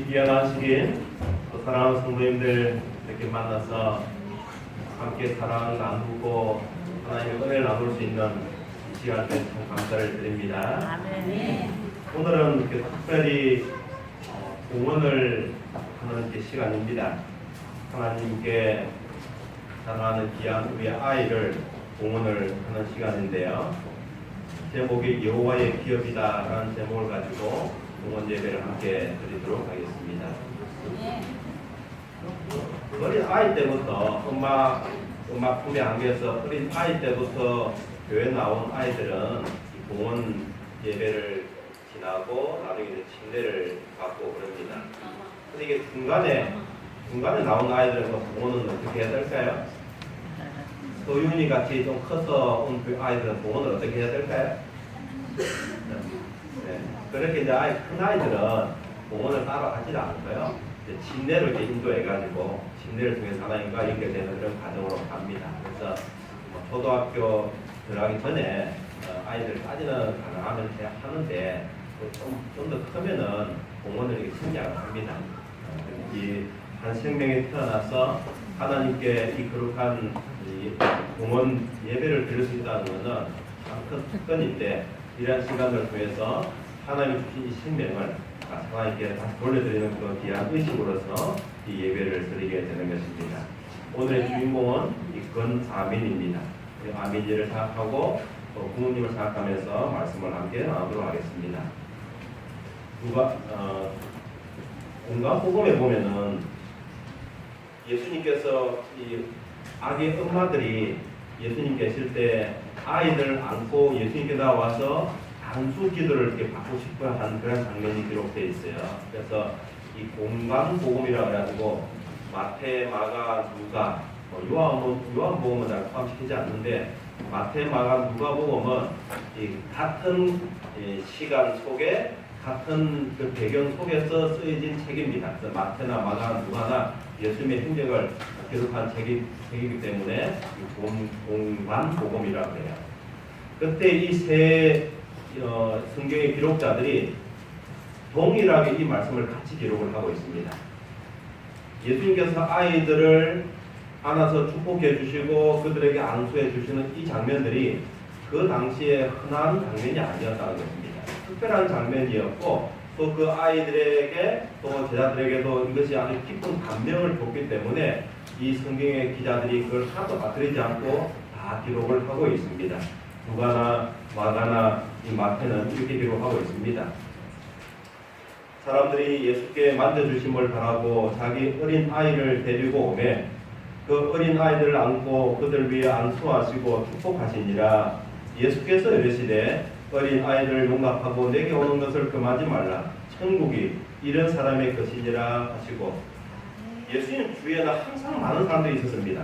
귀한 시기 또 사랑하는 성도님들 이렇게 만나서 함께 사랑을 나누고 하나님의 은혜를 나눌 수 있는 이 시간에 참 감사를 드립니다. 아멘. 오늘은 이렇게 특별히 공헌을 하는 시간입니다. 하나님께 사랑하는 귀한 우리 아이를 공헌을 하는 시간인데요. 제목이 여호와의 기업이다라는 제목을 가지고 공헌 예배를 함께 드리도록 하겠습니다. 어린 아이 때부터 엄마 품에 안겨서 어린 아이 때부터 교회 나온 아이들은 공헌 예배를 지나고 나중에 이제 침례를 받고 그럽니다. 근데 이게 중간에 나온 아이들은 공헌은 어떻게 해야 될까요? 소윤이 같이 좀 커서 온 그 아이들은 공헌을 어떻게 해야 될까요? 네. 그렇게 이제 큰 아이들은 공헌을 따로 하지 않고요. 침례를 이렇게 인도해가지고 침례를 통해서 하나님과 연결되는 그런 과정으로 갑니다. 그래서 초등학교 들어가기 전에 아이들까지는 가능하면 하는데 좀 더 크면은 공헌을 이렇게 신기하게 합니다. 한 생명이 태어나서 하나님께 이 거룩한 이 공헌 예배를 드릴 수 있다는 것은 참 큰 특권인데 이러한 시간을 통해서 하나님이 주신 이 생명을 하나님께 다시 돌려드리는 그런 귀한 의식으로서 이 예배를 드리게 되는 것입니다. 오늘의 주인공은 이 건아민입니다. 아민이를 생각하고 또 부모님을 생각하면서 말씀을 함께 나누도록 하겠습니다. 공관복음에 보면은 예수님께서 이 아기 엄마들이 예수님 계실 때 아이들 안고 예수님께 나와서 단수 기도를 이렇게 받고 싶어 하는 그런 장면이 기록되어 있어요. 그래서 이 공관복음이라고 해가지고 마태, 마가, 누가, 요한복음은 잘 포함시키지 않는데 마태, 마가, 누가복음은 이 같은 시간 속에 같은 그 배경 속에서 쓰여진 책입니다. 그래서 마태나 마가, 누가나 예수님의 행적을 기록한 책이기 때문에 공관복음이라고 해요. 그때 이 세 성경의 기록자들이 동일하게 이 말씀을 같이 기록을 하고 있습니다. 예수님께서 아이들을 안아서 축복해 주시고 그들에게 안수해 주시는 이 장면들이 그 당시에 흔한 장면이 아니었다는 것입니다. 특별한 장면이었고 또 그 아이들에게 또 제자들에게도 이것이 아주 깊은 감명을 줬기 때문에 이 성경의 기자들이 그걸 하나도 빠뜨리지 않고 다 기록을 하고 있습니다. 누가나 마가나 이 마태는 이렇게 기록하고 있습니다. 사람들이 예수께 만져주심을 바라고 자기 어린 아이를 데리고 오매 그 어린 아이들을 안고 그들 위에 안수하시고 축복하시니라. 예수께서 이르시되 어린 아이들을 용납하고 내게 오는 것을 금하지 말라. 천국이 이런 사람의 것이니라 하시고 예수님 주위에는 항상 많은 사람들이 있었습니다.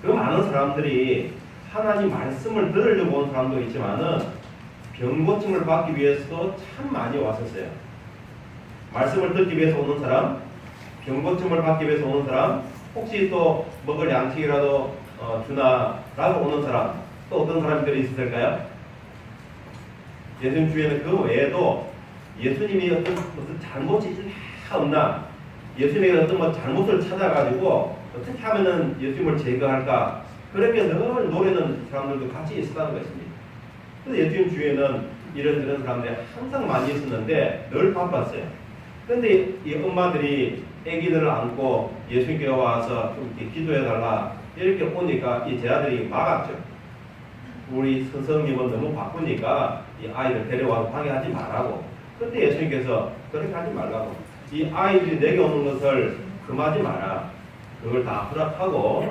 그 많은 사람들이 하나님 말씀을 들으려고 온 사람도 있지만은 병고침을 받기 위해서도 참 많이 왔었어요. 말씀을 듣기 위해서 오는 사람, 병고침을 받기 위해서 오는 사람, 혹시 또 먹을 양식이라도 주나라고 오는 사람, 또 어떤 사람들이 있을까요? 예수님 주위에는 그 외에도 예수님이 어떤 무슨 잘못이 없나, 예수님에게 어떤 잘못을 찾아가지고 어떻게 하면은 예수님을 제거할까, 그렇게 늘 노리는 사람들도 같이 있었다는 것입니다. 그래서 예수님 주위에는 이런 사람들이 항상 많이 있었는데 늘 바빴어요. 그런데 이 엄마들이 아기들을 안고 예수님께 와서 좀 이렇게 기도해달라 이렇게 오니까 이 제자들이 막았죠. 우리 선생님은 너무 바쁘니까 이 아이들 데려와서 방해하지 말라고. 그때 예수님께서 그렇게 하지 말라고. 이 아이들이 내게 오는 것을 금하지 마라. 그걸 다 허락하고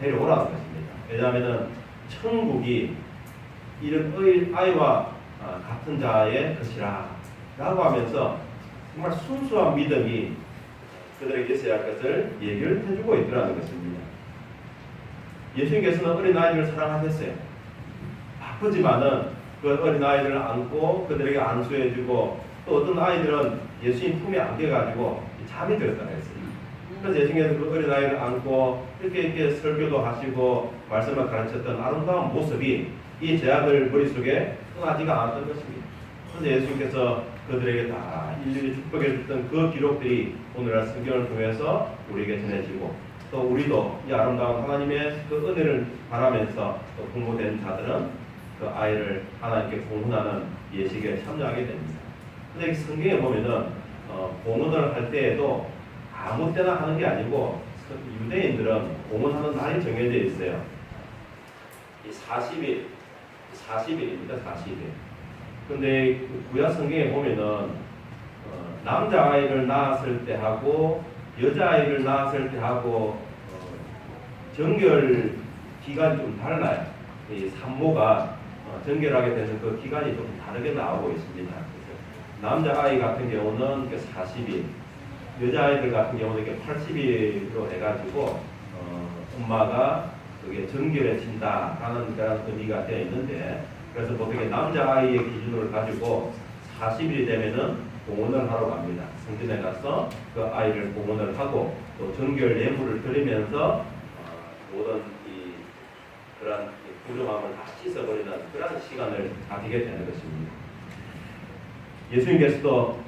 데려오라는 것입니다. 왜냐하면 천국이 이런 아이와 같은 자의 것이라 라고 하면서 정말 순수한 믿음이 그들에게 있어야 할 것을 얘기를 해주고 있더라는 것입니다. 예수님께서는 어린아이들을 사랑하셨어요. 바쁘지만은 그 어린아이들을 안고 그들에게 안수해주고 또 어떤 아이들은 예수님 품에 안겨가지고 잠이 들었다고 했어요. 그래서 예수님께서 그 어린아이를 안고 이렇게 설교도 하시고 말씀을 가르쳤던 아름다운 모습이 이 제자들 머릿속에 떠나지가 않았던 것입니다. 그래서 예수님께서 그들에게 다 일일이 축복해 줬던 그 기록들이 오늘날 성경을 통해서 우리에게 전해지고, 또 우리도 이 아름다운 하나님의 그 은혜를 바라면서 또 공부된 자들은 그 아이를 하나님께 공헌하는 예식에 참여하게 됩니다. 근데 성경에 보면은 공헌을 할 때에도 아무 때나 하는 게 아니고 유대인들은 공헌하는 날이 정해져 있어요. 이 40일입니다. 40일. 근데 그 구약 성경에 보면은 남자아이를 낳았을 때 하고 여자아이를 낳았을 때 하고 정결 기간이 좀 달라요. 이 산모가 정결하게 되는 그 기간이 좀 다르게 나오고 있습니다. 남자아이 같은 경우는 40일, 여자아이들 같은 경우는 80일로 해가지고 엄마가 그게 정결해진다라는 그런 의미가 되어 있는데, 그래서 보통 남자아이의 기준을 가지고 40일이 되면은 공헌을 하러 갑니다. 성전에 가서 그 아이를 공헌을 하고 또 정결 예물을 드리면서 모든 그런 부정함을 다 씻어버리는 그런 시간을 가지게 되는 것입니다. 예수님께서도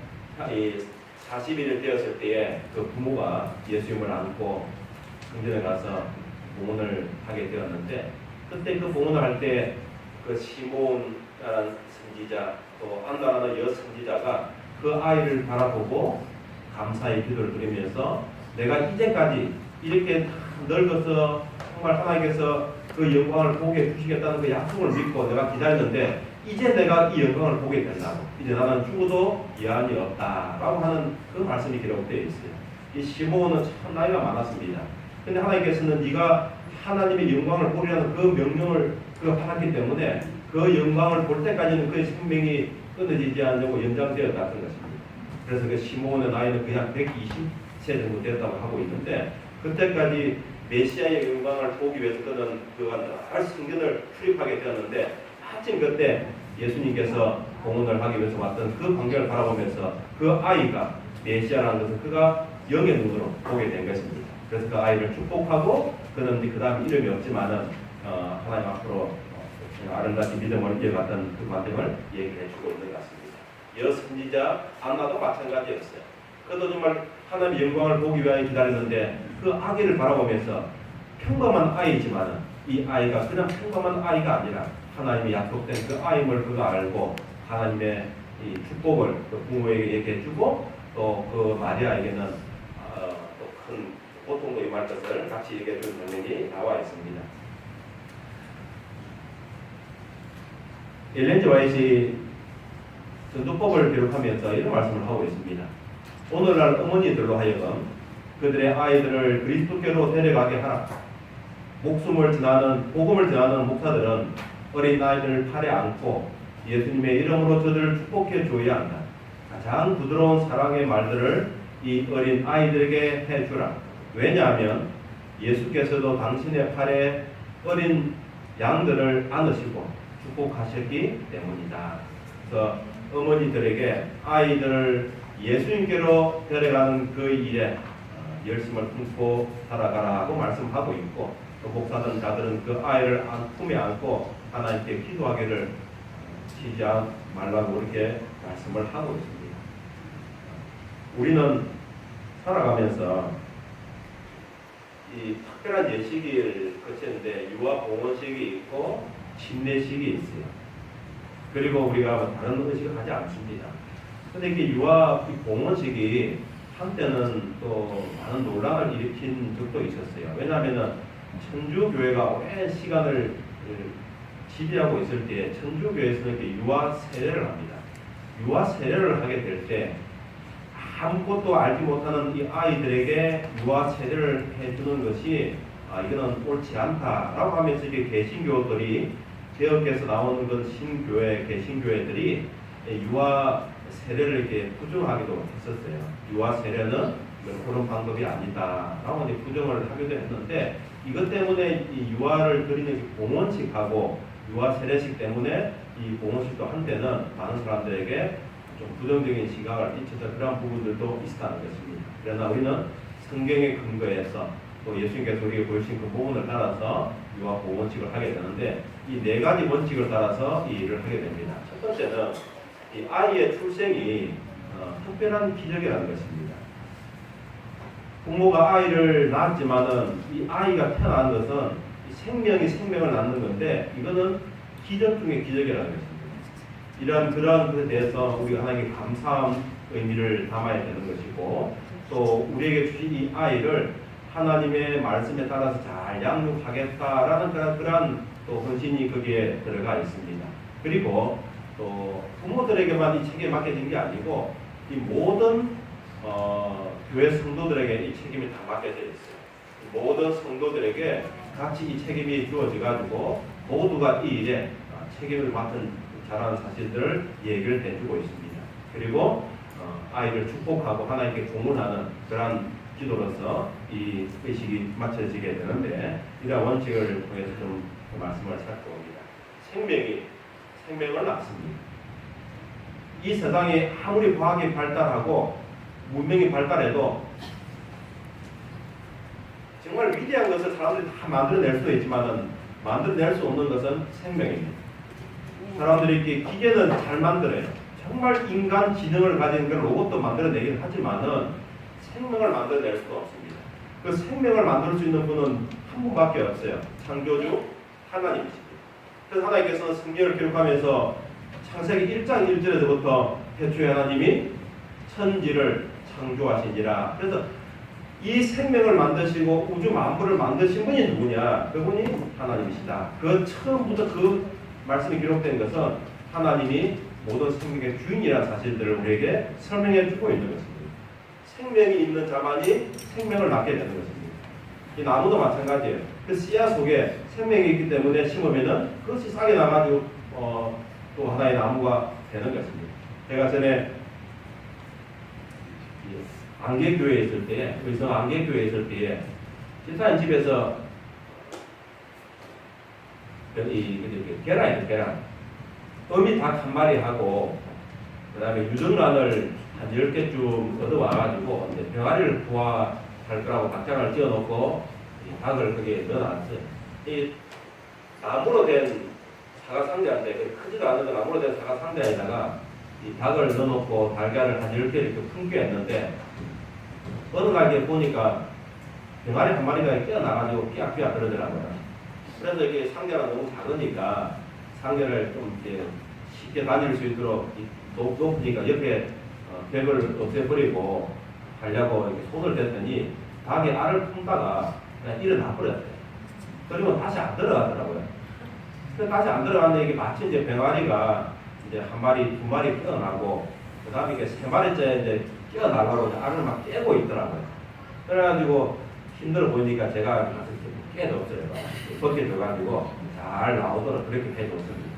이 40일이 되었을 때에 그 부모가 예수님을 안고 성전에 가서 공헌을 하게 되었는데, 그때 그 공헌을 할 때 그 시몬이라는 선지자 또 안나라는 여선지자가 그 아이를 바라보고 감사의 기도를 드리면서 내가 이제까지 이렇게 늙어서 정말 하나님께서 그 영광을 보게 해주시겠다는 그 약속을 믿고 내가 기다렸는데 이제 내가 이 영광을 보게 된다고, 이제 나는 죽어도 여한이 없다라고 하는 그 말씀이 기록되어 있어요. 이 시몬은 참 나이가 많았습니다. 근데 하나님께서는 네가 하나님의 영광을 보리라는 그 명령을 받았기 때문에 그 영광을 볼 때까지는 그의 생명이 끊어지지 않고 연장되었다는 것입니다. 그래서 그 시몬의 나이는 그냥 120세 정도 되었다고 하고 있는데, 그때까지 메시아의 영광을 보기 위해서 그는 그가 늘 성전을 출입하게 되었는데, 마침 그때 예수님께서 공헌을 하기 위해서 왔던 그 광경을 바라보면서 그 아이가 메시아라는 것을 그가 영의 눈으로 보게 된 것입니다. 그래서 그 아이를 축복하고 그는 그 다음 이름이 없지만은 하나님 앞으로 아름다운 믿음을 이어갔던 그 과정을 얘기해 주고 있는 것 같습니다. 여선지자 안나도 마찬가지였어요. 그도 정말 하나님의 영광을 보기 위하여 기다렸는데 그 아기를 바라보면서 평범한 아이지만 이 아이가 그냥 평범한 아이가 아니라 하나님의 약속된 그 아임을 그가 알고 하나님의 이 축복을 그 부모에게 얘기해주고 또 그 마리아에게는 또 큰 고통도 임할 것을 같이 얘기해주는 장면이 나와 있습니다. 엘렌 G. 화이트이 전도법을 기록하면서 이런 말씀을 하고 있습니다. 오늘날 어머니들로 하여금 그들의 아이들을 그리스도께로 데려가게 하라. 복음을 전하는 목사들은 어린 아이들을 팔에 안고 예수님의 이름으로 저들을 축복해 줘야 한다. 가장 부드러운 사랑의 말들을 이 어린 아이들에게 해주라. 왜냐하면 예수께서도 당신의 팔에 어린 양들을 안으시고 축복하셨기 때문이다. 그래서 어머니들에게 아이들을 예수님께로 데려가는 그 일에 열심을 품고 살아가라고 말씀하고 있고, 또 목사든 자들은 그 아이를 품에 안고 하나님께 기도하기를 쉬지 말라고 이렇게 말씀을 하고 있습니다. 우리는 살아가면서 이 특별한 예식을 거치는데 유아 봉헌식이 있고 침례식이 있어요. 그리고 우리가 다른 의식을 하지 않습니다. 근데 이게 유아 봉헌식이 한때는 또 많은 논란을 일으킨 적도 있었어요. 왜냐하면 천주교회가 오랜 시간을 지배하고 있을 때 천주교회에서는 이렇게 유아 세례를 합니다. 유아 세례를 하게 될 때 아무것도 알지 못하는 이 아이들에게 유아 세례를 해주는 것이 이거는 옳지 않다라고 하면서 이게 개신교들이 개혁해서 나오는 그 신교회 개신교회들이 유아 세례를 이렇게 부정하기도 했었어요. 유아 세례는 그런 방법이 아니다라고 이제 부정을 하기도 했는데, 이것 때문에 이 유아를 드리는 봉헌식하고 유아 세례식 때문에 이 봉헌식도 한때는 많은 사람들에게 좀 부정적인 시각을 끼쳐서 그런 부분들도 있었다는 것입니다. 그러나 우리는 성경의 근거에서 또 예수님께서 우리에게 보여주신 그 복음을 따라서 유아 봉헌식을 하게 되는데, 이 네 가지 원칙을 따라서 이 일을 하게 됩니다. 첫 번째는 이 아이의 출생이 특별한 기적이라는 것입니다. 부모가 아이를 낳았지만은 이 아이가 태어난 것은 생명이 생명을 낳는 건데 이거는 기적 중의 기적이라는 것입니다. 그러한 것에 대해서 우리가 하나님께 감사한 의미를 담아야 되는 것이고 또 우리에게 주신 이 아이를 하나님의 말씀에 따라서 잘 양육하겠다라는 그런 또 헌신이 거기에 들어가 있습니다. 그리고 또 부모들에게만 이 책임이 맡겨진 게 아니고 이 모든 교회 성도들에게 이 책임이 다 맡겨져 있어요. 모든 성도들에게 같이 이 책임이 주어져 가지고 모두가 이 일에 책임을 맡은 자라는 사실들을 얘기를 해주고 있습니다. 그리고 아이를 축복하고 하나님께 공헌하는 그런 기도로서 이 의식이 마쳐지게 되는데 이러한 원칙을 통해서 좀 말씀을 살펴봅니다. 생명을 낳습니다. 이 세상이 아무리 과학이 발달하고 문명이 발달해도 정말 위대한 것을 사람들이 다 만들어낼 수도 있지만 만들어낼 수 없는 것은 생명입니다. 사람들이 이렇게 기계는 잘 만들어요. 정말 인간 지능을 가진 그 로봇도 만들어내긴 하지만은 생명을 만들어낼 수가 없습니다. 그 생명을 만들 수 있는 분은 한 분밖에 없어요. 창조주 하나님이십니다. 그래서 하나님께서는 성경을 기록하면서 창세기 1장 1절에서부터 태초에 하나님이 천지를 창조하시니라. 그래서 이 생명을 만드시고 우주 만물을 만드신 분이 누구냐? 그분이 하나님이시다. 그 처음부터 그 말씀이 기록된 것은 하나님이 모든 생명의 주인이라는 사실들을 우리에게 설명해 주고 있는 것입니다. 생명이 있는 자만이 생명을 낳게 되는 것입니다. 이 나무도 마찬가지예요. 그 씨앗 속에 생명이 있기 때문에 심으면은 그것이 싹이 나가지고 또 하나의 나무가 되는 것입니다. 제가 전에 안개교회에 있을 때에 의성 안개교회에 있을 때에 집사님 집에서 계란 어미닭 한 마리 하고 그 다음에 유정란을 한 10개쯤 얻어와가지고 이제 병아리를 구워할 거라고 닭장을 찌어놓고 이 닭을 거기에 넣어놨어요. 이 나무로 된 사과 상자인데 크지도 않은 나무로 된 사과 상자에다가 이 닭을 넣어놓고 달걀을 한 10개 이렇게 품겨했는데 어느 날 보니까 병아리 한 마리가 깨어나가지고 삐약삐약 그러더라고요. 그래서 이게 상자가 너무 작으니까 상자를 좀 이렇게 쉽게 다닐 수 있도록 높으니까 옆에 벽을 없애버리고 하려고 이렇게 손을 댔더니 닭이 알을 품다가 그냥 일어나 버렸어요. 그리고 다시 안 들어가더라고요. 다시 안 들어갔는데 이게 마치 이제 병아리가 이제 한 마리, 두 마리 깨어나고 그 다음에 이게 세 마리째 이제 깨어나려고 알을 막 깨고 있더라고요. 그래가지고 힘들어 보이니까 제가 가서 깨줬어요. 벗겨줘가지고 잘 나오도록 그렇게 해줬습니다.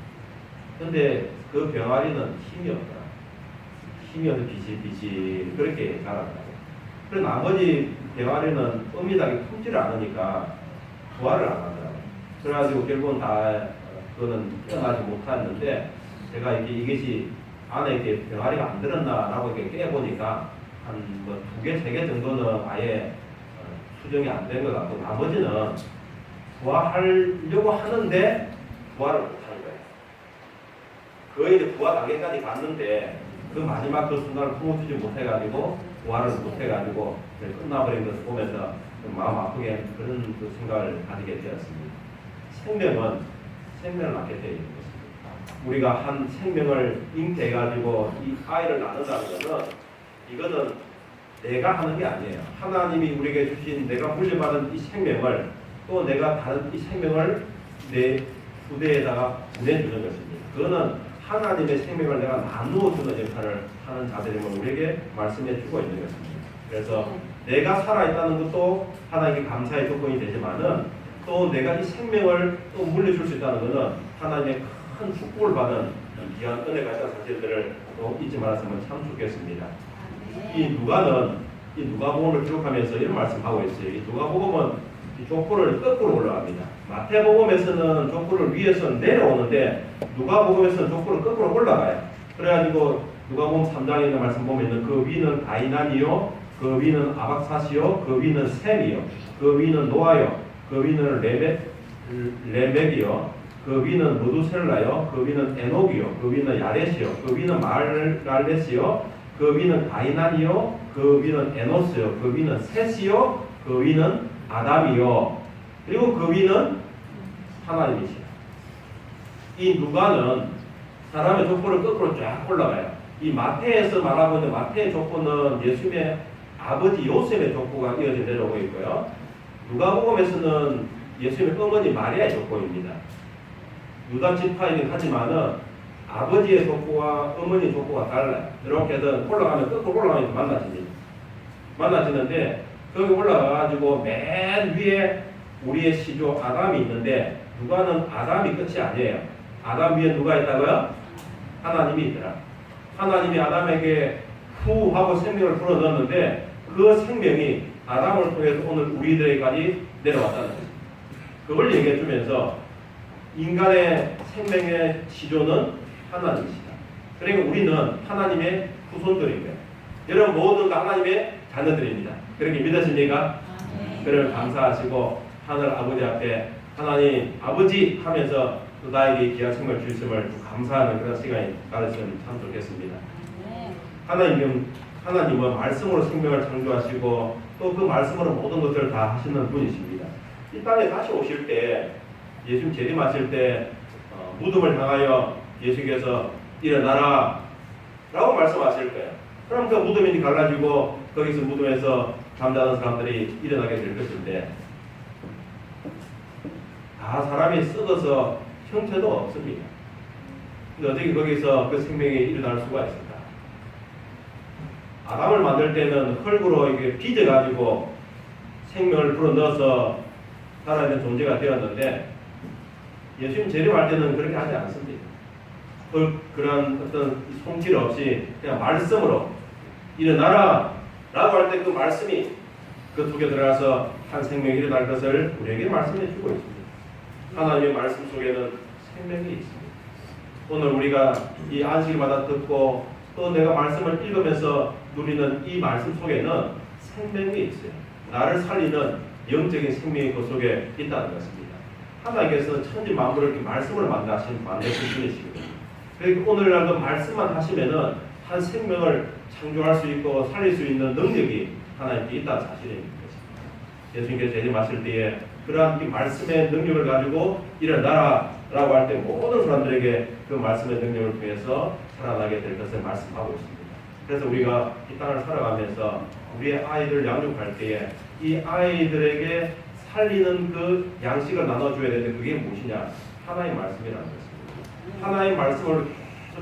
근데 그 병아리는 힘이 없더라. 힘이 없어 비실비실 그렇게 자랐다고. 그리고 나머지 병아리는 어미닭이 품지를 않으니까 부화를 안 하더라고요. 그래가지고 결국은 다 그거는 깨어나지 못했는데 제가 이것이 안에 이렇게 병아리가 안 들었나라고 이렇게 깨보니까 한 뭐 2개, 3개 정도는 아예 수정이 안 된 것 같고 나머지는 부화하려고 하는데 부화를 못하는 거예요. 거의 이제 부화 단계까지 갔는데 그 마지막 그 순간을 품어주지 못해가지고 부화를 못해가지고 끝나버린 것을 보면서 좀 마음 아프게 그런 그 생각을 가지게 되었습니다. 생명을 낳게 되어 있는 것입니다. 우리가 한 생명을 잉태해가지고 이 아이를 낳는다는 것은 이거는 내가 하는 게 아니에요. 하나님이 우리에게 주신 내가 물려받은 이 생명을 또 내가 다른 이 생명을 내 후대에다가 보내주는 것입니다. 그거는 하나님의 생명을 내가 나누어 주는 역할을 하는 자들임을 우리에게 말씀해 주고 있는 것입니다. 그래서 내가 살아있다는 것도 하나님께 감사의 조건이 되지만은 또 내가 이 생명을 또 물려줄 수 있다는 것은 하나님의 큰 축복을 받은 귀한 은혜가 있다는 사실들을 또 잊지 말았으면 참 좋겠습니다. 이 누가복음을 기록하면서 이런 말씀하고 있어요. 이 누가복음은 이 족보를 거꾸로 올라갑니다. 마태복음에서는 족보를 위에서 내려오는데 누가복음에서는 족보를 거꾸로 올라가요. 그래가지고 누가복음 3장에 있는 말씀 보면 그 위는 가이난이요, 그 위는 아박사시요, 그 위는 셈이요, 그 위는 노아요, 그 위는 레멕이요, 그 위는 무두셀라요, 그 위는 에녹이요, 그 위는 야렛이요, 그 위는 마랄렛이요, 그 위는 가이난이요, 그 위는 에노스요, 그 위는 셋이요, 그 위는 아담이요, 그리고 그 위는 하나님이시요. 이 누가는 사람의 족보를 거꾸로 쫙 올라가요. 이 마태에서 말하고 있는 마태의 족보는 예수님의 아버지 요셉의 족보가 이어져 내려오고 있고요. 누가복음에서는 예수님의 어머니 마리아의 족보입니다. 유다 지파이긴 하지만은 아버지의 족보와 어머니 족보가 달라요. 이렇게 해서 올라가면 거꾸로 올라가면 만나지는데 거기 올라가가지고 맨 위에 우리의 시조 아담이 있는데 누가는 아담이 끝이 아니에요. 아담 위에 누가 있다고요? 하나님이 있더라. 하나님이 아담에게 후 하고 생명을 불어넣었는데 그 생명이 아담을 통해서 오늘 우리들에게까지 내려왔다는 거죠. 그걸 얘기해 주면서 인간의 생명의 시조는 하나님이시다. 그러니까 우리는 하나님의 후손들인 거예요. 여러분 모두 다 하나님의 자녀들입니다. 그렇게 믿으십니까? 그를 감사하시고 하늘 아버지 앞에 하나님 아버지 하면서 또 나에게 귀한 생명을 주심을 감사하는 그런 시간이 가르치면 참 좋겠습니다. 하나님은 말씀으로 생명을 창조하시고 또 그 말씀으로 모든 것들을 다 하시는 분이십니다. 이 땅에 다시 오실 때 예수님 재림하실 때 무덤을 향하여 예수께서 일어나라 라고 말씀하실 거예요. 그럼 그 무덤이 갈라지고 거기서 무덤에서 잠자는 사람들이 일어나게 될 것인데 다 사람이 썩어서 형체도 없습니다. 근데 어떻게 거기서 그 생명이 일어날 수가 있을까? 아담을 만들 때는 흙으로 이게 빚어가지고 생명을 불어넣어서 살아있는 존재가 되었는데 예수님 재림할 때는 그렇게 하지 않습니다. 그런 어떤 손길 없이 그냥 말씀으로 일어나라 라고 할 때 그 말씀이 그 속에 들어가서 한 생명이 일어날 것을 우리에게 말씀해 주고 있습니다. 하나님의 말씀 속에는 생명이 있습니다. 오늘 우리가 이 안식일마다 듣고 또 내가 말씀을 읽으면서 누리는 이 말씀 속에는 생명이 있어요. 나를 살리는 영적인 생명이 그 속에 있다는 것입니다. 하나님께서는 천지 만물을 이렇게 말씀으로 만드신 분이시거든요. 그러니까 오늘날도 말씀만 하시면은 한 생명을 창조할 수 있고 살릴 수 있는 능력이 하나님께 있다는 사실입니다. 예수님께서 재림하실 때에 그러한 이 말씀의 능력을 가지고 일어나라라고 할 때 모든 사람들에게 그 말씀의 능력을 통해서 살아나게 될 것을 말씀하고 있습니다. 그래서 우리가 이 땅을 살아가면서 우리의 아이들 양육할 때에 이 아이들에게 살리는 그 양식을 나눠줘야 되는데 그게 무엇이냐? 하나의 말씀이라는 것입니다. 하나의 말씀을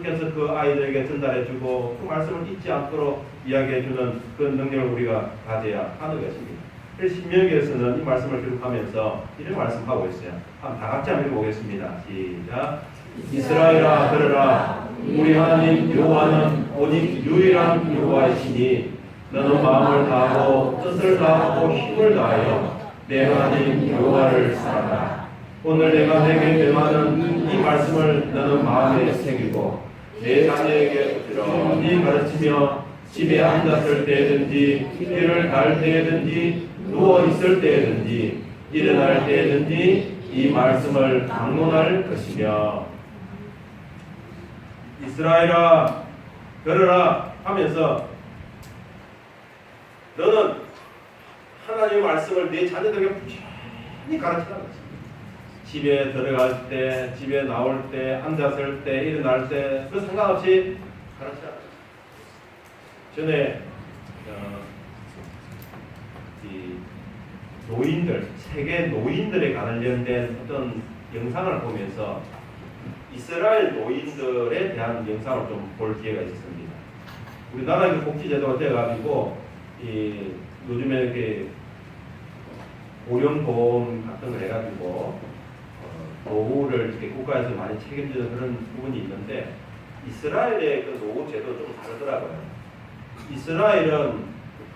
계속해서 그 아이들에게 전달해주고 그 말씀을 잊지 않도록 이야기해주는 그 능력을 우리가 가져야 하는 것입니다. 그래서 신명기에서는 이 말씀을 기록하면서 이런 말씀하고 있어요. 한번 다 같이 한번 읽어보겠습니다. 시작. 이스라엘아 들으라. 우리 하나님 여호와는 오직 유일한 여호와이시니 너는 마음을 다하고 뜻을 다하고 힘을 다하여 내 하나님 여호와를 사랑하라. 오늘 내가 내게 명하는 이 말씀을 너는 마음에 새기고 내 자녀에게 부지런히 가르치며 집에 앉았을 때든지 길을 갈 때든지 누워 있을 때든지 일어날 때든지 이 말씀을 강론할 것이며 이스라엘아 들으라 하면서 너는 하나님의 말씀을 내 자녀들에게 부지런히 가르치라는 것입니다. 집에 들어갈 때, 집에 나올 때, 앉았을 때, 일어날 때 그 상관없이 가르치라는 것입니다. 전에 이 노인들, 세계 노인들에 관련된 어떤 영상을 보면서 이스라엘 노인들에 대한 영상을 좀 볼 기회가 있었습니다. 우리나라 복지제도가 되어가지고 요즘에 이렇게 고령보험 같은 걸 해가지고 노후를 이렇게 국가에서 많이 책임지는 그런 부분이 있는데 이스라엘의 그 노후 제도는 좀 다르더라고요. 이스라엘은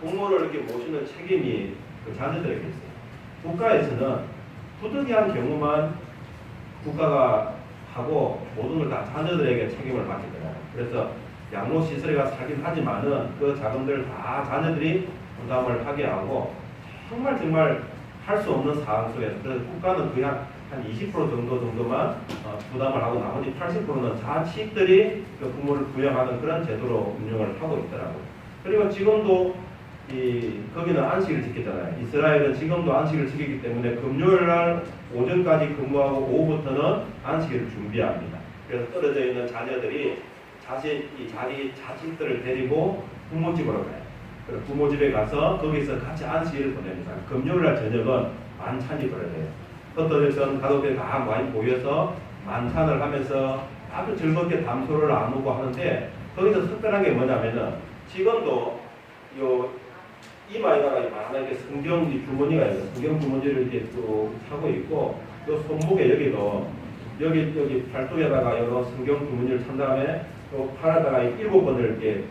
부모를 이렇게 모시는 책임이 그 자녀들에게 있어요. 국가에서는 부득이한 경우만 국가가 하고 모든 걸 다 자녀들에게 책임을 맡기더라고요. 그래서 양로 시설에 살긴 하지만은 그 자금들을 다 자녀들이 부담을 하게 하고 정말 할 수 없는 상황 속에서 그래서 국가는 거의 한 20% 정도만 부담을 하고 나머지 80%는 자치들이 그 부모를 부양하는 그런 제도로 운영을 하고 있더라고요. 그리고 지금도 거기는 안식일을 지키잖아요. 이스라엘은 지금도 안식일을 지키기 때문에 금요일 날 오전까지 근무하고 오후부터는 안식일을 준비합니다. 그래서 떨어져 있는 자녀들이 자기 자식들을 데리고 부모집으로 가요. 그리고 부모집에 가서 거기서 같이 안식일을 보냅니다. 금요일 날 저녁은 만찬이 벌어져요. 어떤 가족들이 다 많이 모여서 만찬을 하면서 아주 즐겁게 담소를 나누고 하는데 거기서 특별한 게 뭐냐면은 지금도 이마에다가 만약에 성경 주머니가 있어요. 성경 주머니를 이렇게 또 하고 있고 또 손목에 여기 팔뚝에다가 여러 성경 주머니를 찬 다음에 또 팔에다가 7번을 이렇게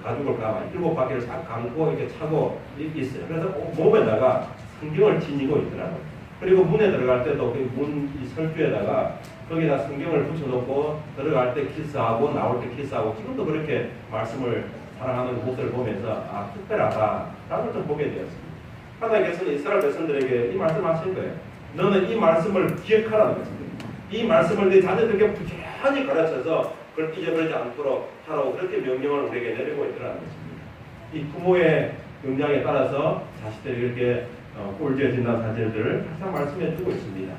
가죽을 감아 7바퀴를 싹 감고 이렇게 차고 있어요. 그래서 몸에다가 성경을 지니고 있더라고요. 그리고 문에 들어갈 때도 문 설주에다가 거기다 성경을 붙여놓고 들어갈 때 키스하고 나올 때 키스하고 지금도 그렇게 말씀을 사랑하는 모습을 보면서 특별하다라고 좀 보게 되었습니다. 하나님께서는 이스라엘 백성들에게 이 말씀하신 거예요. 너는 이 말씀을 기억하라는 것입니다. 이 말씀을 네 자녀들에게 부지런히 가르쳐서 그걸 잊어버리지 않도록 하라고 그렇게 명령을 우리에게 내리고 있더라는 것입니다. 이 부모의 명령에 따라서 자식들이 이렇게 꼴지어진다는 사실들을 항상 말씀해 주고 있습니다.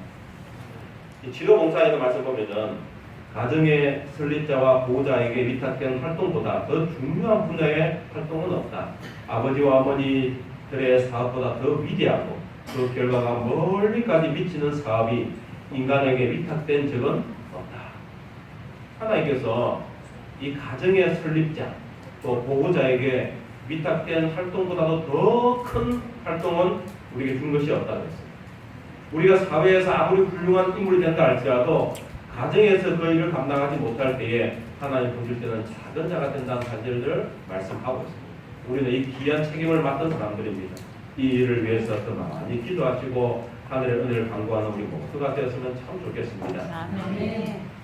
이 치료봉사에서 말씀 보면은 가정의 설립자와 보호자에게 위탁된 활동보다 더 중요한 분야의 활동은 없다. 아버지와 어머니들의 사업보다 더 위대하고 그 결과가 멀리까지 미치는 사업이 인간에게 위탁된 적은 없다. 하나님께서 이 가정의 설립자 또 보호자에게 위탁된 활동보다도 더 큰 활동은 우리에게 준 것이 없다고 했습니다. 우리가 사회에서 아무리 훌륭한 인물이 된다 할지라도 가정에서 그 일을 감당하지 못할 때에 하나님 보실 때는 작은 자가 된다는 사실을 말씀하고 있습니다. 우리는 이 귀한 책임을 맡은 사람들입니다. 이 일을 위해서 더 많이 기도하시고 하늘의 은혜를 간구하는 우리 모두가 되었으면 참 좋겠습니다.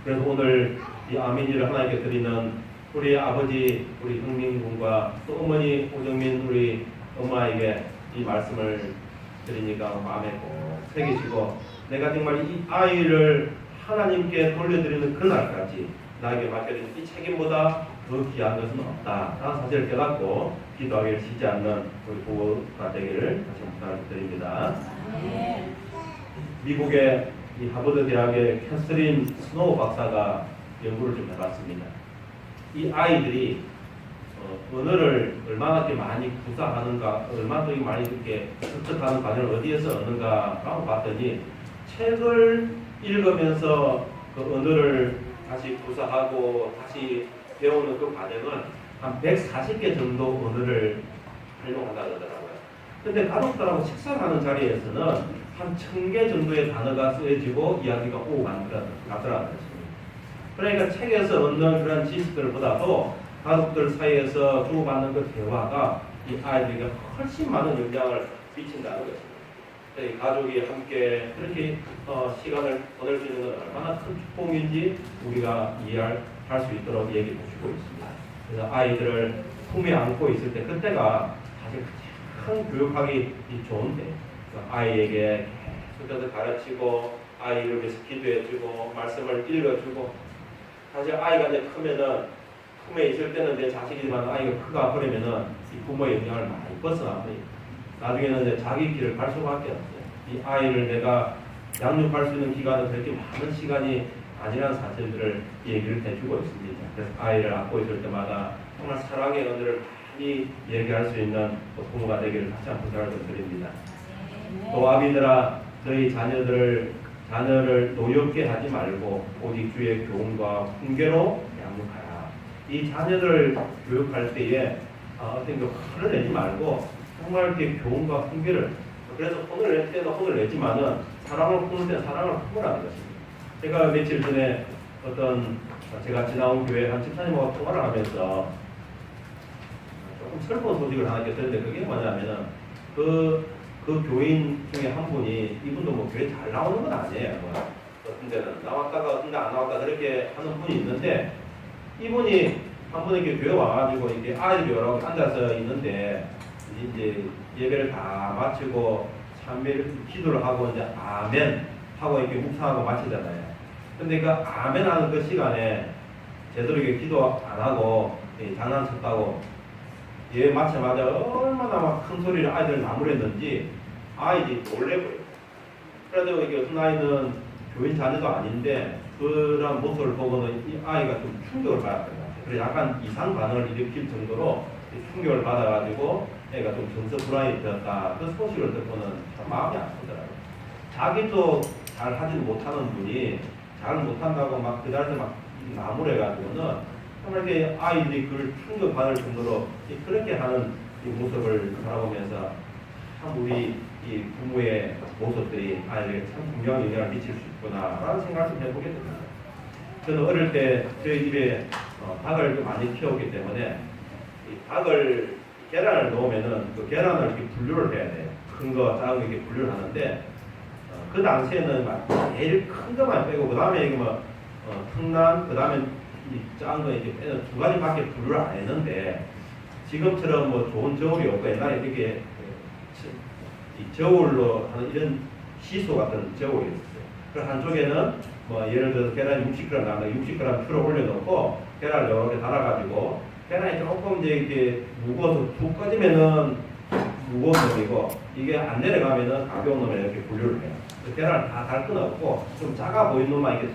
그래서 오늘 이 아민이를 하나님께 드리는 우리 아버지 우리 형민 군과 또 어머니 오정민 우리 엄마에게 이 말씀을 드리니까 마음에 꼭 새기시고 내가 정말 이 아이를 하나님께 돌려드리는 그날까지 나에게 맡겨진 이 책임보다 더 귀한 것은 없다라는 사실을 깨닫고 기도하기를 쉬지 않는 우리 부부가 되기를 다시 부탁을 드립니다. 미국의 이 하버드 대학의 캐서린 스노우 박사가 연구를 좀 해봤습니다. 이 아이들이 언어를 얼마나 이렇게 많이 구사하는가, 얼마나 많이 이렇게 습득하는 과정을 어디에서 얻는가라고 봤더니 책을 읽으면서 그 언어를 다시 구사하고 다시 배우는 그 과정은 한 140개 정도 언어를 활용한다 그러더라고요. 근데 가족들하고 식사하는 자리에서는 한 1000개 정도의 단어가 쓰여지고 이야기가 오고 가더라고요. 그러니까 책에서 얻는 그런 지식들보다도 가족들 사이에서 주고받는 그 대화가 이 아이들에게 훨씬 많은 영향을 미친다는 것입니다. 가족이 함께 그렇게 시간을 보낼 수 있는 건 얼마나 큰 축복인지 우리가 이해할 수 있도록 얘기해 주고 있습니다. 그래서 아이들을 품에 안고 있을 때 그때가 사실 가장 교육하기 좋은데 아이에게 계속해서 가르치고 아이를 위해서 기도해주고 말씀을 읽어주고 사실 아이가 이제 크면은 품에 있을 때는 내 자식이지만 아이가 크가 버리면은 이 부모의 영향을 많이 벗어납니다. 나중에는 이제 자기 길을 갈 수밖에 없어요. 이 아이를 내가 양육할 수 있는 기간은 그렇게 많은 시간이 아니라는 사실들을 얘기를 해주고 있습니다. 그래서 아이를 안고 있을 때마다 정말 사랑의 은혜를 많이 얘기할 수 있는 부모가 되기를 다시 한번 부탁을 드립니다. 또 아비들아 너희 자녀를 노엽게 하지 말고 오직 주의 교훈과 훈계로 양육하라. 이 자녀들을 교육할 때에 어떤 거 화를 내지 말고 정말 이렇게 교훈과 훈계를 그래서 혼을 낼 때는 혼을 내지만은 사랑을 품을 때는 사랑을 품으라는 것입니다. 제가 며칠 전에 제가 지나온 교회 한 집사님하고 통화를 하면서 조금 슬픈 소식을 하나 들었는데 그게 뭐냐면은 그 교인 중에 한 분이 이분도 뭐 교회 잘 나오는 건 아니에요. 어떤 데는 나왔다가 어떤 데 안 나왔다 그렇게 하는 분이 있는데 이분이 한 번 이렇게 교회 와가지고 이렇게 아이들이 여러 앉아서 있는데 이제 예배를 다 마치고 참회를 기도를 하고 이제 아멘 하고 이렇게 묵상하고 마치잖아요. 근데 그 아멘 하는 그 시간에 제대로 이렇게 기도 안 하고 장난쳤다고 예 마치자마자 얼마나 막 큰 소리를 아이들 나무랬는지 아이들이 놀래버려요. 그래도 이게 어떤 아이는 교인 자녀도 아닌데 그런 모습을 보고는 이 아이가 좀 충격을 받았던 것 같아요. 그래서 약간 이상 반응을 일으킬 정도로 충격을 받아가지고 애가 좀 정서 불안이 되었다. 그 소식을 듣고는 참 마음이 아프더라고요. 자기도 잘 하지 못하는 분이 잘 못한다고 막 그 자리에서 막 나무래가지고는 정말 이렇게 아이들이 그걸 충격받을 정도로 그렇게 하는 이 모습을 바라보면서 참 우리 이 부모의 모습들이 아이들에게 참 분명한 영향을 미칠 수 있구나라는 생각을 좀 해보게 됩니다. 저는 어릴 때 저희 집에 닭을 좀 많이 키웠기 때문에 이 닭을 계란을 넣으면은 그 계란을 이렇게 분류를 해야 돼요. 큰 거, 작은 거 이렇게 분류를 하는데 그 당시에는 막 제일 큰 것만 빼고 그 다음에 이거 뭐 특란, 그 다음에 이 작은 거 이렇게 빼는 두 가지밖에 분류를 안 했는데 지금처럼 뭐 좋은 저울이 없고 옛날에 이렇게 이 저울로 하는 이런 시소 같은 저울이 있었어요. 그 한쪽에는 뭐 예를 들어서 계란이 60g 나오면 60g 풀어 올려놓고 계란을 이렇게 달아가지고 계란이 조금 이제 이렇게 무거워서 툭 꺼지면은 무거운 놈이고 이게 안 내려가면은 가벼운 놈을 이렇게 분류를 해요. 계란을 다 달 끊어갖고 좀 작아 보이는 놈만 이렇게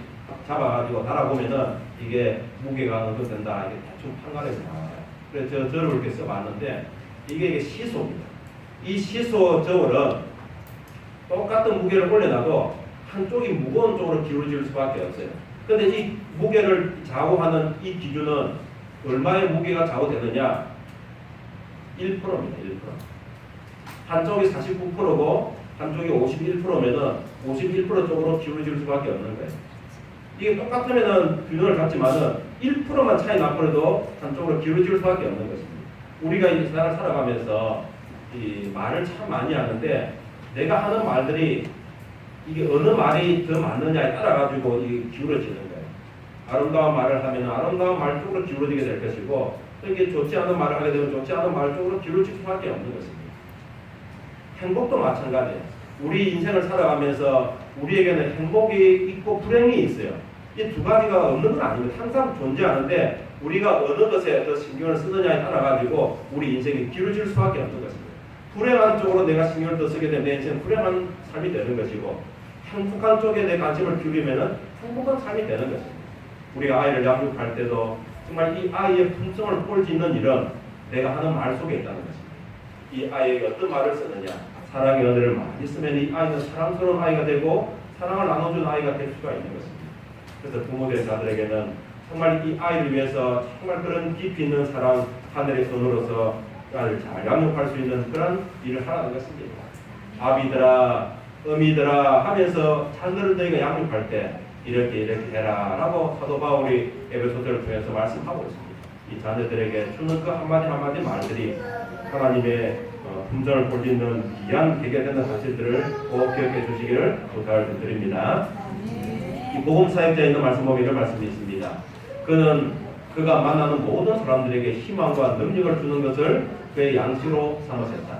잡아가지고 달아보면은 이게 무게가 어느 정도 된다. 이게 대충 판가름이 나와요. 그래서 저를 이렇게 써봤는데 이게 시소입니다. 이 시소 저울은 똑같은 무게를 올려놔도 한쪽이 무거운 쪽으로 기울어질 수밖에 없어요. 근데 이 무게를 좌우하는 이 기준은 얼마의 무게가 좌우되느냐? 1%입니다. 1%. 한쪽이 49%고 한쪽이 51%면은 51% 쪽으로 기울어질 수밖에 없는 거예요. 이게 똑같으면은 균형을 잡지만은 1%만 차이 나더라도 한쪽으로 기울어질 수밖에 없는 것입니다. 우리가 이 세상을 살아가면서 이 말을 참 많이 하는데 내가 하는 말들이 이게 어느 말이 더 맞느냐에 따라 가지고 이 기울어지는 거예요. 아름다운 말을 하면 아름다운 말 쪽으로 기울어지게 될 것이고 이게 좋지 않은 말을 하게 되면 좋지 않은 말 쪽으로 기울어질 수밖에 없는 것입니다. 행복도 마찬가지예요. 우리 인생을 살아가면서 우리에게는 행복이 있고 불행이 있어요. 이 두 가지가 없는 건 아닙니다. 항상 존재하는데 우리가 어느 것에 더 신경을 쓰느냐에 따라 가지고 우리 인생이 기울어질 수밖에 없는 것입니다. 불행한 쪽으로 내가 신경을 더 쓰게 되면 내 인생은 불행한 삶이 되는 것이고 행복한 쪽에 내 관심을 기울이면 행복한 삶이 되는 것입니다. 우리가 아이를 양육할 때도 정말 이 아이의 품성을 꼴짓는 일은 내가 하는 말 속에 있다는 것입니다. 이 아이에게 어떤 말을 쓰느냐. 사랑의 은혜를 많이 쓰면 이 아이는 사랑스러운 아이가 되고 사랑을 나눠주는 아이가 될 수가 있는 것입니다. 그래서 부모된 자들에게는 정말 이 아이를 위해서 정말 그런 깊이 있는 사랑, 하늘의 손으로서 아이를 잘 양육할 수 있는 그런 일을 하라는 것입니다. 아비들아, 어미들아 하면서 자녀들에게 양육할 때 이렇게 해라 라고 사도 바울이 에베소서를 통해서 말씀하고 있습니다. 이 자녀들에게 주는 그 한마디 한마디 말들이 하나님의 품성을 꼴짓는 귀한 계기가 되는 사실들을 꼭 기억해 주시기를 부탁을 드립니다. 이 복음 사역자에 있는 말씀 보면 이런 말씀이 있습니다. 그가 만나는 모든 사람들에게 희망과 능력을 주는 것을 그의 양식으로 삼으셨다.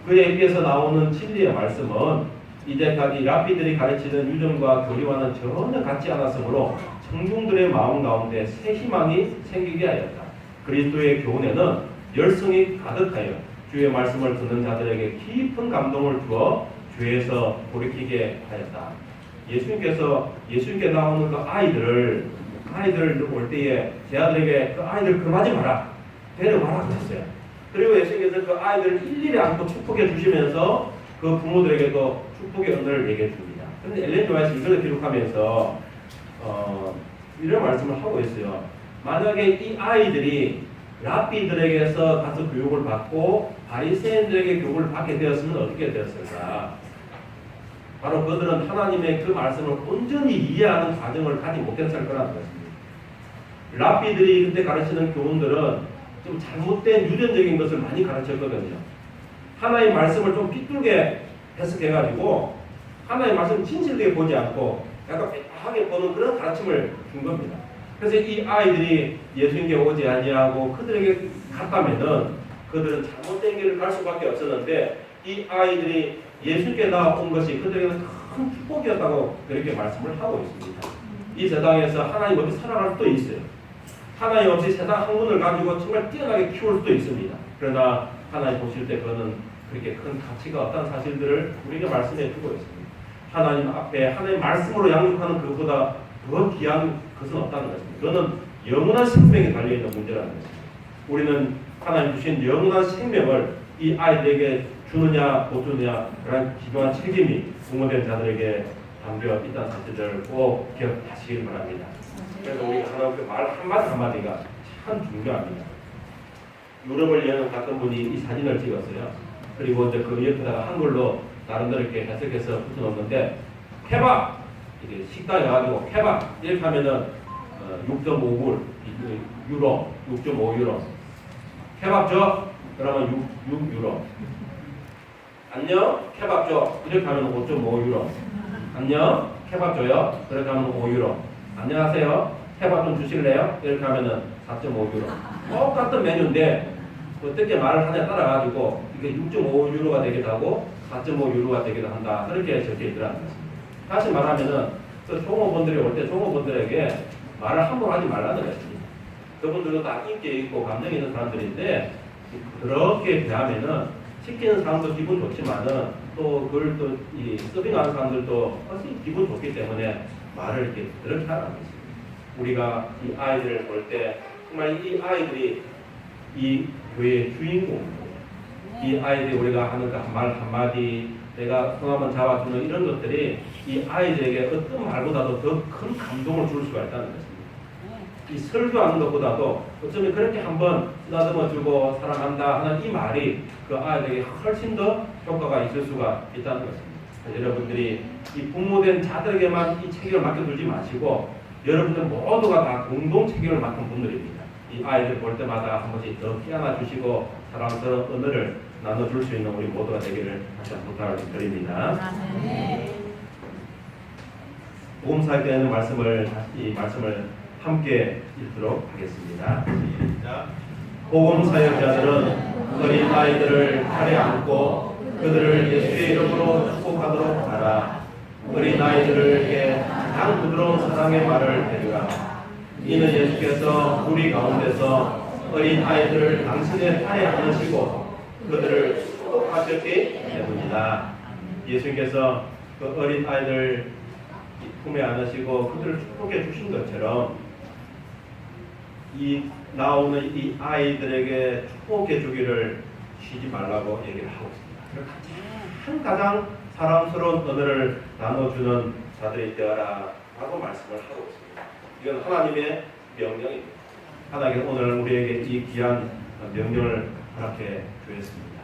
그의 입에서 나오는 진리의 말씀은 이제까지 랍비들이 가르치는 유전과 교리와는 전혀 같지 않았으므로 청중들의 마음 가운데 새 희망이 생기게 하였다. 그리스도의 교훈에는 열성이 가득하여 주의 말씀을 듣는 자들에게 깊은 감동을 주어 죄에서 돌이키게 하였다. 예수님께 나오는 그 아이들 올 때에 제 아들에게 그 아이들 금하지 마라, 데려와라 그랬어요. 그리고 예수님께서 그 아이들을 일일이 안고 축복해 주시면서 그 부모들에게도 축복의 은혜를 얘기해 줍니다. 그런데 엘렌 지 화이트는 이걸 기록하면서 이런 말씀을 하고 있어요. 만약에 이 아이들이 랍비들에게서 가서 교육을 받고 바리새인들에게 교육을 받게 되었으면 어떻게 되었을까? 바로 그들은 하나님의 그 말씀을 온전히 이해하는 과정을 가지 못했을 거라는 것입니다. 랍비들이 그때 가르치는 교훈들은 좀 잘못된 유전적인 것을 많이 가르쳤거든요. 하나의 말씀을 좀 삐뚤게 해석해가지고 하나의 말씀을 진실되게 보지 않고 약간 빽하게 보는 그런 가르침을 준 겁니다. 그래서 이 아이들이 예수님께 오지 아니하고 그들에게 갔다면은 그들은 잘못된 길을 갈 수밖에 없었는데 이 아이들이 예수께 나온 것이 그들에게는 큰 축복이었다고 그렇게 말씀을 하고 있습니다. 이 세상에서 하나님 없이 살아갈 수도 있어요. 하나님 없이 세상 학문을 가지고 정말 뛰어나게 키울 수도 있습니다. 그러나 하나님 보실 때 그거는 그렇게 큰 가치가 없다는 사실들을 우리에게 말씀해 주고 있습니다. 하나님 앞에 하나님 말씀으로 양육하는 그보다 더 귀한 것은 없다는 것입니다. 그거는 영원한 생명이 달려있는 문제라는 것입니다. 우리는 하나님 주신 영원한 생명을 이 아이들에게 주느냐 못 주느냐 그런 기묘한 책임이 부모된 자들에게 담겨 있다는 사실을 꼭 기억하시길 바랍니다. 그래서 우리가 하나님께 말 한마디가 참 중요합니다. 유럽을 여행 갔던 분이 이 사진을 찍었어요. 그리고 이제 그 옆에다가 한글로 나름대로 이렇게 해석해서 붙여놓는데 케밥 이게 식당에 가가지고 케밥 이렇게 하면은 6.5불 유로 6.5유로 케밥 줘 그러면 6유로 안녕 케밥 줘 이렇게 하면 5.5유로 안녕 케밥 줘요 그렇게 하면 5유로 안녕하세요 케밥 좀 주실래요 이렇게 하면은 4.5유로 똑같은 메뉴인데 어떻게 말을 하냐 따라가지고 이게 6.5유로가 되기도 하고 4.5유로가 되기도 한다 그렇게 적혀 있더라는 것입니다. 다시 말하면은 그 종업원들이 올 때 종업원들에게 말을 함부로 하지 말라는 것입니다. 그분들도 다 인기 있고 감정 있는 사람들인데 그렇게 대하면은 시키는 사람도 기분 좋지만은 또 그걸 또 이 서빙하는 사람들도 훨씬 기분 좋기 때문에 말을 이렇게 그렇게 하라는 것입니다. 우리가 이 아이들을 볼 때 정말 이 아이들이 이 교회의 주인공입니다. 이 아이들이 우리가 하는 그 말 한마디 내가 성함을 잡아주는 이런 것들이 이 아이들에게 어떤 말보다도 더 큰 감동을 줄 수가 있다는 것입니다. 이 설교하는 것보다도 어쩌면 그렇게 한번 쓰다듬어주고 사랑한다 하는 이 말이 그 아이들에게 훨씬 더 효과가 있을 수가 있다는 것입니다. 여러분들이 이 부모된 자들에게만 이 책임을 맡겨두지 마시고 여러분들 모두가 다 공동 책임을 맡은 분들입니다. 이 아이들 볼 때마다 한 번씩 더 끼안아 주시고 사랑스러운 은혜를 나눠줄 수 있는 우리 모두가 되기를 다시 한번 부탁을 드립니다. 복음사에 대한 말씀을 함께 읽도록 하겠습니다. 시작. 복음 사역자들은 어린 아이들을 팔에 안고 그들을 예수의 이름으로 축복하도록 하라. 어린 아이들에게 가장 부드러운 사랑의 말을 해주라. 이는 예수께서 우리 가운데서 어린 아이들을 당신의 팔에 안으시고 그들을 축복하셨기 때문이다. 예수님께서 그 어린 아이들 품에 안으시고 그들을 축복해 주신 것처럼 이 나오는 이 아이들에게 축복해 주기를 쉬지 말라고 얘기를 하고 있습니다. 가장 사랑스러운 은혜를 나눠주는 자들이 되어라 라고 말씀을 하고 있습니다. 이건 하나님의 명령입니다. 하나님께서 오늘 우리에게 이 귀한 명령을 허락해 주셨습니다.